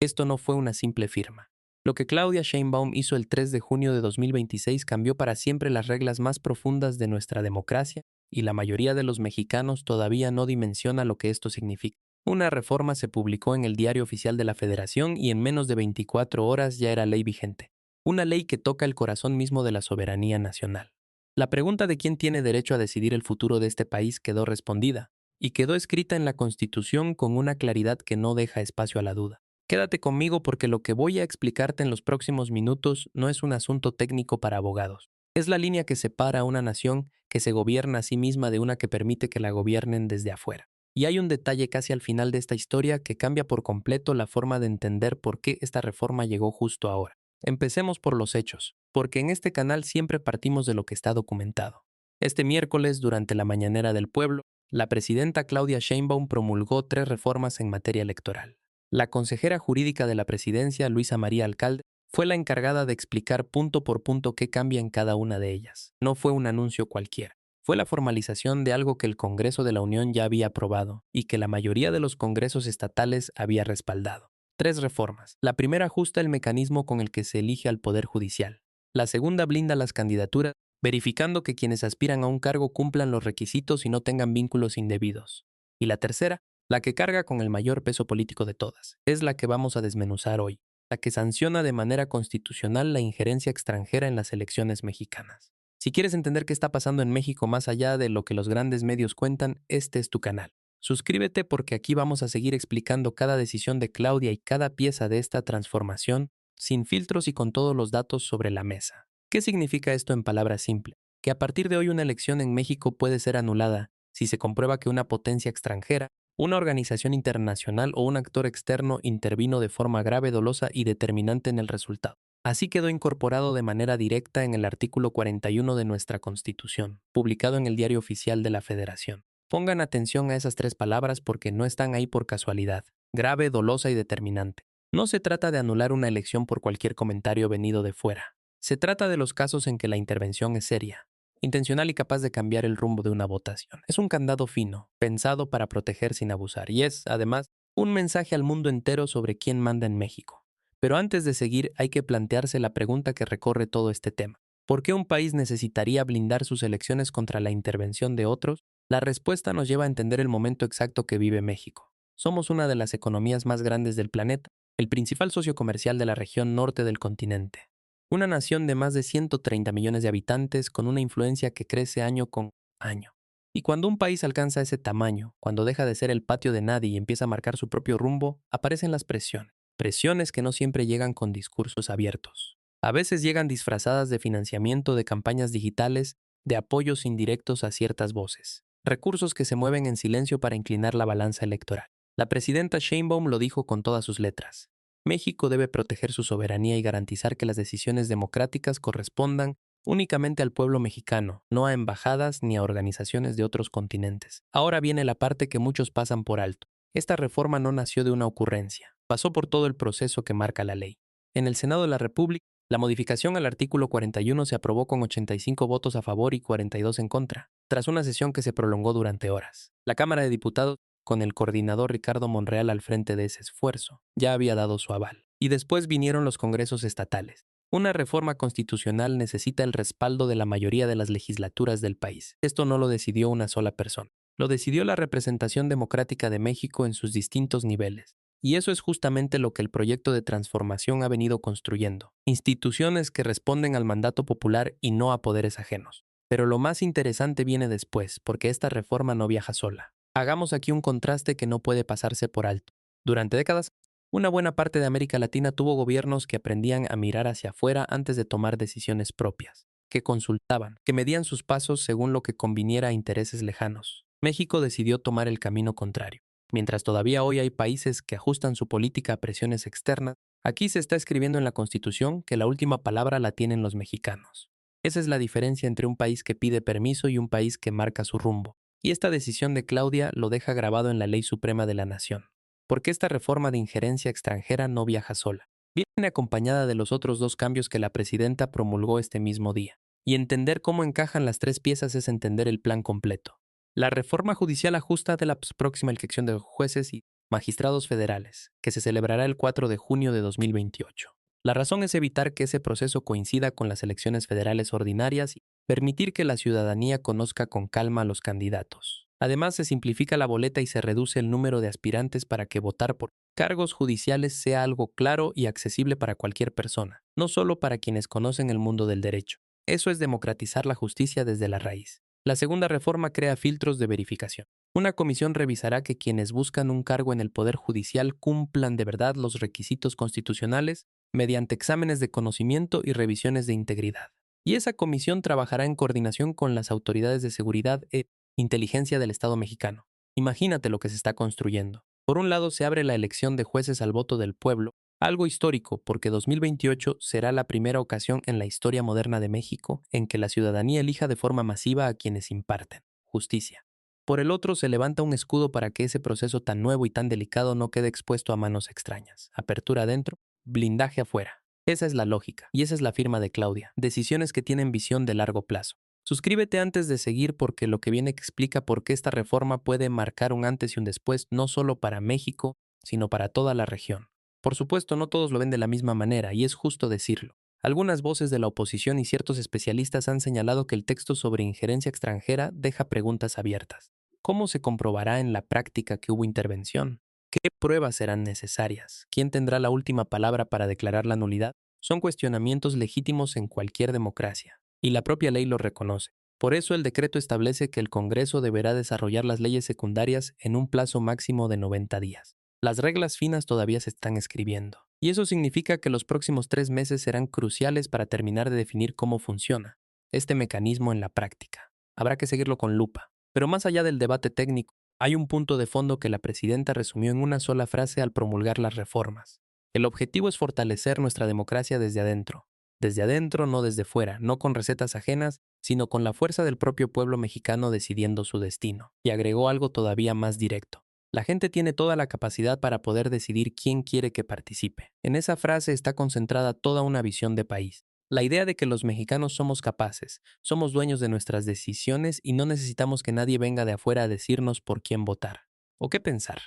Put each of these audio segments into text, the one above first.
Esto no fue una simple firma. Lo que Claudia Sheinbaum hizo el 3 de junio de 2026 cambió para siempre las reglas más profundas de nuestra democracia y la mayoría de los mexicanos todavía no dimensiona lo que esto significa. Una reforma se publicó en el Diario Oficial de la Federación y en menos de 24 horas ya era ley vigente. Una ley que toca el corazón mismo de la soberanía nacional. La pregunta de quién tiene derecho a decidir el futuro de este país quedó respondida, y quedó escrita en la Constitución con una claridad que no deja espacio a la duda. Quédate conmigo porque lo que voy a explicarte en los próximos minutos no es un asunto técnico para abogados. Es la línea que separa a una nación que se gobierna a sí misma de una que permite que la gobiernen desde afuera. Y hay un detalle casi al final de esta historia que cambia por completo la forma de entender por qué esta reforma llegó justo ahora. Empecemos por los hechos, porque en este canal siempre partimos de lo que está documentado. Este miércoles, durante la Mañanera del Pueblo, la presidenta Claudia Sheinbaum promulgó 3 reformas en materia electoral. La consejera jurídica de la presidencia, Luisa María Alcalde, fue la encargada de explicar punto por punto qué cambia en cada una de ellas. No fue un anuncio cualquiera. Fue la formalización de algo que el Congreso de la Unión ya había aprobado y que la mayoría de los congresos estatales había respaldado. 3 reformas. La primera ajusta el mecanismo con el que se elige al Poder Judicial. La segunda blinda las candidaturas, verificando que quienes aspiran a un cargo cumplan los requisitos y no tengan vínculos indebidos. Y la tercera, la que carga con el mayor peso político de todas, es la que vamos a desmenuzar hoy, la que sanciona de manera constitucional la injerencia extranjera en las elecciones mexicanas. Si quieres entender qué está pasando en México más allá de lo que los grandes medios cuentan, este es tu canal. Suscríbete porque aquí vamos a seguir explicando cada decisión de Claudia y cada pieza de esta transformación, sin filtros y con todos los datos sobre la mesa. ¿Qué significa esto en palabras simples? Que a partir de hoy una elección en México puede ser anulada si se comprueba que una potencia extranjera, una organización internacional o un actor externo intervino de forma grave, dolosa y determinante en el resultado. Así quedó incorporado de manera directa en el artículo 41 de nuestra Constitución, publicado en el Diario Oficial de la Federación. Pongan atención a esas 3 palabras porque no están ahí por casualidad. Grave, dolosa y determinante. No se trata de anular una elección por cualquier comentario venido de fuera. Se trata de los casos en que la intervención es seria, intencional y capaz de cambiar el rumbo de una votación. Es un candado fino, pensado para proteger sin abusar, y es, además, un mensaje al mundo entero sobre quién manda en México. Pero antes de seguir, hay que plantearse la pregunta que recorre todo este tema. ¿Por qué un país necesitaría blindar sus elecciones contra la intervención de otros? La respuesta nos lleva a entender el momento exacto que vive México. Somos una de las economías más grandes del planeta, el principal socio comercial de la región norte del continente. Una nación de más de 130 millones de habitantes con una influencia que crece año con año. Y cuando un país alcanza ese tamaño, cuando deja de ser el patio de nadie y empieza a marcar su propio rumbo, aparecen las presiones. Presiones que no siempre llegan con discursos abiertos. A veces llegan disfrazadas de financiamiento de campañas digitales, de apoyos indirectos a ciertas voces. Recursos que se mueven en silencio para inclinar la balanza electoral. La presidenta Sheinbaum lo dijo con todas sus letras. México debe proteger su soberanía y garantizar que las decisiones democráticas correspondan únicamente al pueblo mexicano, no a embajadas ni a organizaciones de otros continentes. Ahora viene la parte que muchos pasan por alto. Esta reforma no nació de una ocurrencia, pasó por todo el proceso que marca la ley. En el Senado de la República, la modificación al artículo 41 se aprobó con 85 votos a favor y 42 en contra, tras una sesión que se prolongó durante horas. La Cámara de Diputados, con el coordinador Ricardo Monreal al frente de ese esfuerzo, ya había dado su aval. Y después vinieron los congresos estatales. Una reforma constitucional necesita el respaldo de la mayoría de las legislaturas del país. Esto no lo decidió una sola persona. Lo decidió la representación democrática de México en sus distintos niveles. Y eso es justamente lo que el proyecto de transformación ha venido construyendo. Instituciones que responden al mandato popular y no a poderes ajenos. Pero lo más interesante viene después, porque esta reforma no viaja sola. Hagamos aquí un contraste que no puede pasarse por alto. Durante décadas, una buena parte de América Latina tuvo gobiernos que aprendían a mirar hacia afuera antes de tomar decisiones propias, que consultaban, que medían sus pasos según lo que conviniera a intereses lejanos. México decidió tomar el camino contrario. Mientras todavía hoy hay países que ajustan su política a presiones externas, aquí se está escribiendo en la Constitución que la última palabra la tienen los mexicanos. Esa es la diferencia entre un país que pide permiso y un país que marca su rumbo. Y esta decisión de Claudia lo deja grabado en la Ley Suprema de la Nación. Porque esta reforma de injerencia extranjera no viaja sola. Viene acompañada de los otros 2 cambios que la presidenta promulgó este mismo día. Y entender cómo encajan las 3 piezas es entender el plan completo. La reforma judicial ajusta de la próxima elección de jueces y magistrados federales, que se celebrará el 4 de junio de 2028. La razón es evitar que ese proceso coincida con las elecciones federales ordinarias y permitir que la ciudadanía conozca con calma a los candidatos. Además, se simplifica la boleta y se reduce el número de aspirantes para que votar por cargos judiciales sea algo claro y accesible para cualquier persona, no solo para quienes conocen el mundo del derecho. Eso es democratizar la justicia desde la raíz. La segunda reforma crea filtros de verificación. Una comisión revisará que quienes buscan un cargo en el Poder Judicial cumplan de verdad los requisitos constitucionales mediante exámenes de conocimiento y revisiones de integridad. Y esa comisión trabajará en coordinación con las autoridades de seguridad e inteligencia del Estado mexicano. Imagínate lo que se está construyendo. Por un lado, se abre la elección de jueces al voto del pueblo, algo histórico porque 2028 será la primera ocasión en la historia moderna de México en que la ciudadanía elija de forma masiva a quienes imparten justicia. Por el otro, se levanta un escudo para que ese proceso tan nuevo y tan delicado no quede expuesto a manos extrañas. Apertura adentro, blindaje afuera. Esa es la lógica, y esa es la firma de Claudia. Decisiones que tienen visión de largo plazo. Suscríbete antes de seguir porque lo que viene explica por qué esta reforma puede marcar un antes y un después no solo para México, sino para toda la región. Por supuesto, no todos lo ven de la misma manera, y es justo decirlo. Algunas voces de la oposición y ciertos especialistas han señalado que el texto sobre injerencia extranjera deja preguntas abiertas. ¿Cómo se comprobará en la práctica que hubo intervención? ¿Qué pruebas serán necesarias? ¿Quién tendrá la última palabra para declarar la nulidad? Son cuestionamientos legítimos en cualquier democracia, y la propia ley lo reconoce. Por eso el decreto establece que el Congreso deberá desarrollar las leyes secundarias en un plazo máximo de 90 días. Las reglas finas todavía se están escribiendo, y eso significa que los próximos 3 meses serán cruciales para terminar de definir cómo funciona este mecanismo en la práctica. Habrá que seguirlo con lupa. Pero más allá del debate técnico, hay un punto de fondo que la presidenta resumió en una sola frase al promulgar las reformas. El objetivo es fortalecer nuestra democracia desde adentro. Desde adentro, no desde fuera, no con recetas ajenas, sino con la fuerza del propio pueblo mexicano decidiendo su destino. Y agregó algo todavía más directo. La gente tiene toda la capacidad para poder decidir quién quiere que participe. En esa frase está concentrada toda una visión de país. La idea de que los mexicanos somos capaces, somos dueños de nuestras decisiones y no necesitamos que nadie venga de afuera a decirnos por quién votar o qué pensar.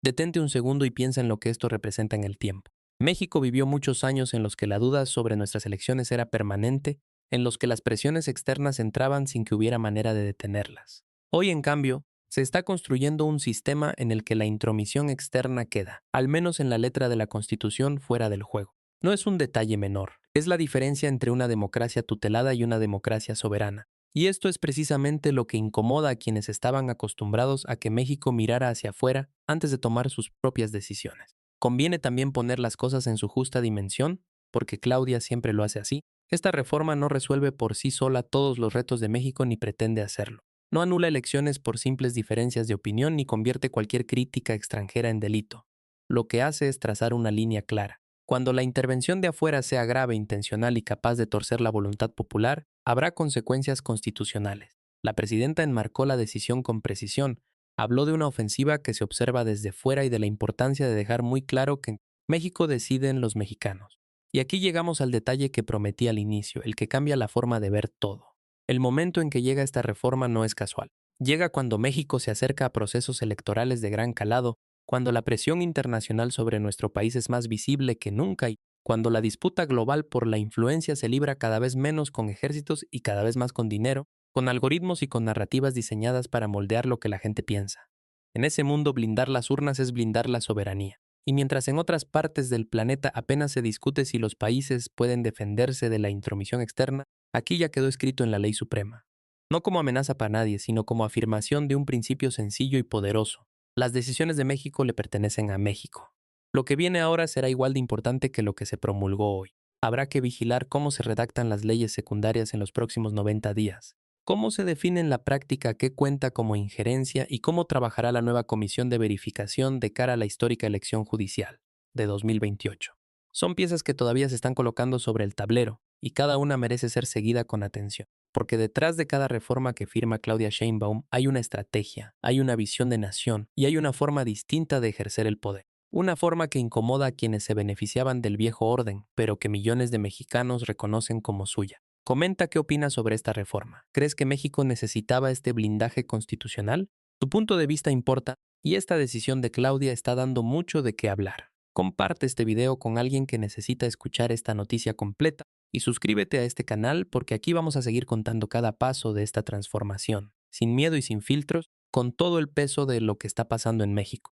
Detente un segundo y piensa en lo que esto representa en el tiempo. México vivió muchos años en los que la duda sobre nuestras elecciones era permanente, en los que las presiones externas entraban sin que hubiera manera de detenerlas. Hoy, en cambio, se está construyendo un sistema en el que la intromisión externa queda, al menos en la letra de la Constitución, fuera del juego. No es un detalle menor, es la diferencia entre una democracia tutelada y una democracia soberana. Y esto es precisamente lo que incomoda a quienes estaban acostumbrados a que México mirara hacia afuera antes de tomar sus propias decisiones. Conviene también poner las cosas en su justa dimensión, porque Claudia siempre lo hace así. Esta reforma no resuelve por sí sola todos los retos de México ni pretende hacerlo. No anula elecciones por simples diferencias de opinión ni convierte cualquier crítica extranjera en delito. Lo que hace es trazar una línea clara. Cuando la intervención de afuera sea grave, intencional y capaz de torcer la voluntad popular, habrá consecuencias constitucionales. La presidenta enmarcó la decisión con precisión. Habló de una ofensiva que se observa desde fuera y de la importancia de dejar muy claro que en México deciden los mexicanos. Y aquí llegamos al detalle que prometí al inicio, el que cambia la forma de ver todo. El momento en que llega esta reforma no es casual. Llega cuando México se acerca a procesos electorales de gran calado, cuando la presión internacional sobre nuestro país es más visible que nunca y cuando la disputa global por la influencia se libra cada vez menos con ejércitos y cada vez más con dinero, con algoritmos y con narrativas diseñadas para moldear lo que la gente piensa. En ese mundo, blindar las urnas es blindar la soberanía. Y mientras en otras partes del planeta apenas se discute si los países pueden defenderse de la intromisión externa, aquí ya quedó escrito en la ley suprema. No como amenaza para nadie, sino como afirmación de un principio sencillo y poderoso. Las decisiones de México le pertenecen a México. Lo que viene ahora será igual de importante que lo que se promulgó hoy. Habrá que vigilar cómo se redactan las leyes secundarias en los próximos 90 días. ¿Cómo se define en la práctica qué cuenta como injerencia y cómo trabajará la nueva comisión de verificación de cara a la histórica elección judicial de 2028? Son piezas que todavía se están colocando sobre el tablero y cada una merece ser seguida con atención, porque detrás de cada reforma que firma Claudia Sheinbaum hay una estrategia, hay una visión de nación y hay una forma distinta de ejercer el poder. Una forma que incomoda a quienes se beneficiaban del viejo orden, pero que millones de mexicanos reconocen como suya. Comenta qué opinas sobre esta reforma. ¿Crees que México necesitaba este blindaje constitucional? Tu punto de vista importa y esta decisión de Claudia está dando mucho de qué hablar. Comparte este video con alguien que necesita escuchar esta noticia completa y suscríbete a este canal porque aquí vamos a seguir contando cada paso de esta transformación, sin miedo y sin filtros, con todo el peso de lo que está pasando en México.